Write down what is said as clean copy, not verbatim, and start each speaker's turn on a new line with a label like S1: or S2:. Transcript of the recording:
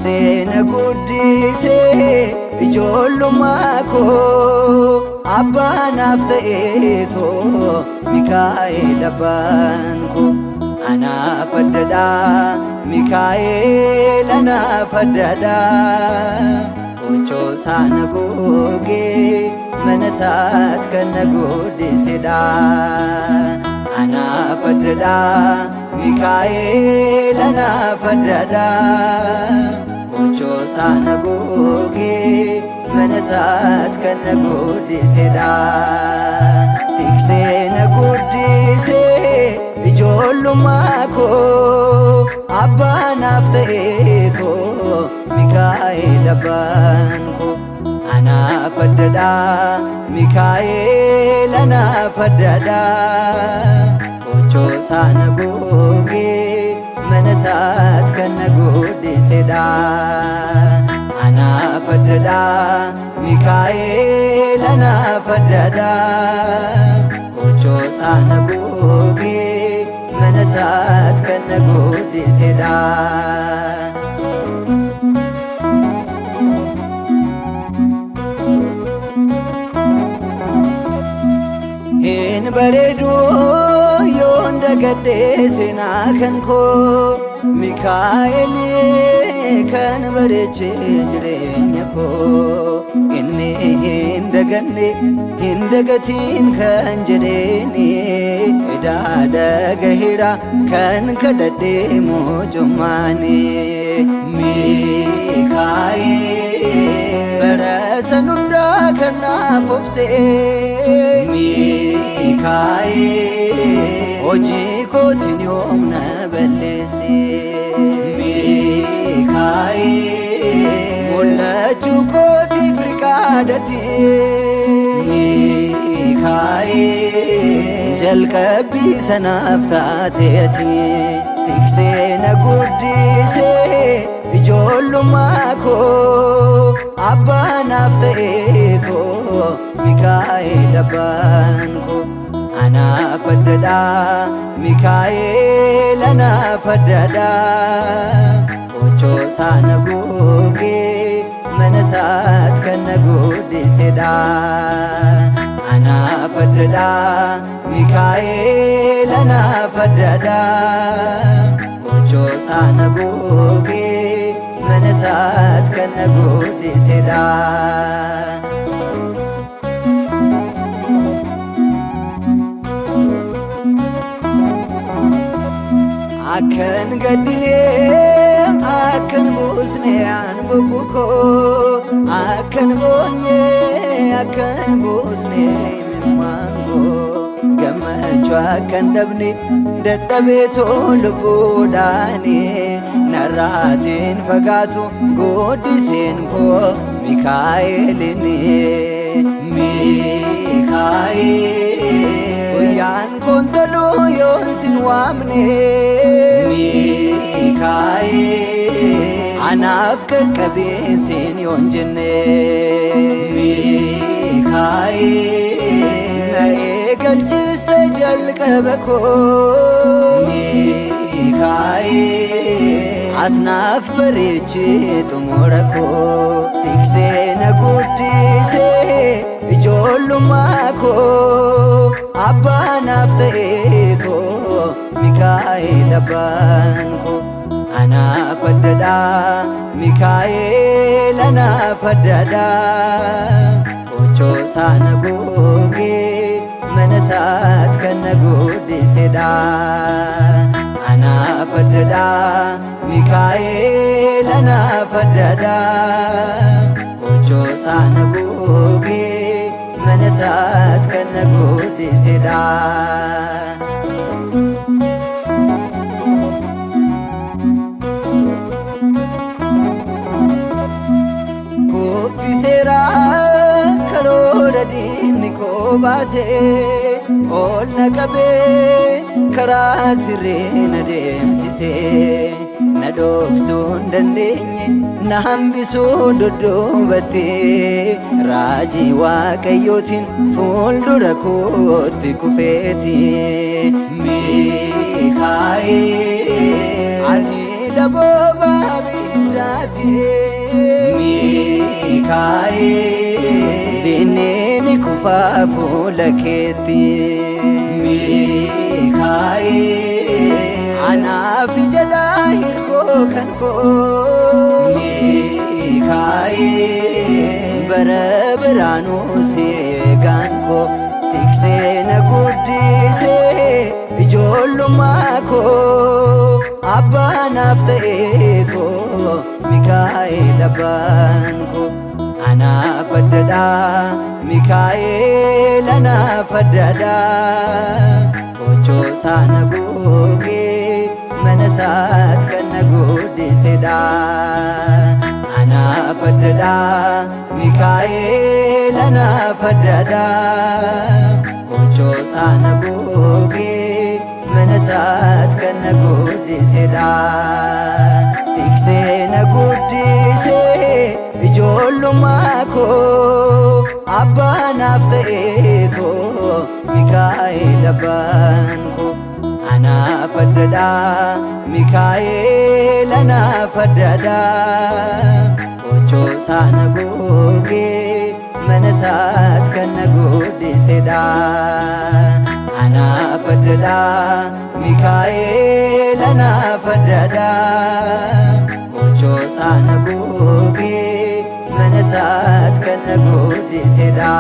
S1: tiksee na guddisee ijoollummaa koo abbaan naaf ta'eetoo Mikaa'el abbaan koo anaaf addadha Mikaa'el anaaf addadha qochoo sana googee mana isaat kan na guddisedha anaaf addadha Mikaa'el anaaf addadha qochoo sana googee mana isaat kan na guddisedha tiksee na guddisee ijoollummaa koo abbaan naaf ta'eetoo Mikaa'el abbaan koo anaaf addadha Mikaa'el anaaf addadha qochoo sana googee mana isaat kan na guddisedha anaaf addadha Mikaa'el anaaf addadha qochoo sana googee mana isaat kan na guddisedha hin bareedu yoon dagadhee seenaa kan koo Mikaa'el kan bareeche jireenya koo inni hin daganne hin dagatiin kan jedheeni edaada gaheera kan kadhadhee moojummaani Mikaa'el bara san hundaa kan naaf obsee Mikaa'el hojii kootiin yoom na balleesse Mikaa'el mul'achuu kootiif riqaadhate Mikaa'el jalqabbii sanaaf taateeti tiksee na guddisee ijoollummaa koo abbaan naaf ta'eetoo Mikaa'el abbaan koo anaaf addadha Mikaa'el anaaf addadha qochoo sana googee mana isaat kan na guddisedha anaaf addadha Mikaa'el anaaf addadha qochoo sana googee mana isaat kan na guddisedha akkan gaddinee akkan buusnee an boqu koo akkan boonyee akkan buusnee imimmaan koo gammachuu akkan dhabne dadhabeetoo lubbuudhaani narraatiin fagaatu guddiseen koo Mikaa'elini Mikaa'el guyyaan kontoluu yoon sin waamne Mikaa'el anaaf qaqqabeensiin yoon jenne Mikaa'el na eegalchiste jalqaba koo Mikaa'el asnaaf bareechee xumura koo tiksee na guddisee ijoollummaa koo abbaan naaf ta'eetoo Mikaa'el abbaan koo anaaf addadha Mikaa'el anaaf addadha qochoo sana googee mana isaat kan na guddisedha anaaf addadha Mikaa'el anaaf addadha qochoo sana googee mana isaat kan na guddisedha kuffiseera karoora diinni koo baasee ol na qabee karaa sirrii na deemsisee na dhoksuu hin dandeenye na hambisuu dudduubattee raajii waaqayyootiin fuuldura kootti kufeeti Mikaa'el ati laboo baabii ibiddaati Mikaa'el diinni kufaa fuula keetti Mikaa'el anaaf jedhaa hirkoo kan koo Mikaa'el bara biraanuu si eegaan koo tiksee na guddisee ijoollummaa koo abbaanaaf ta'eetoo Mikaa'el abbaan koo anaaf addadhaa Mikaa'el anaaf addadhaa gochoo saana googee mana isaat kan na guddisedha anaaf addadhaa Mikaa'el anaaf addadhaa gochoo saana googee mana isaat kan na guddisedha tiksee na guddisee ijoollummaa koo abbaanaaf ta'eetoo Mikaa'el abbaan koo anaaf addadhaa Mikaa'el anaaf addadhaa gochoo saana googee mana isaat kan na guddisedha anaaf addadhaa Mikaa'el anaaf addadhaa gochoo saana googee mana isaat kan na guddisedha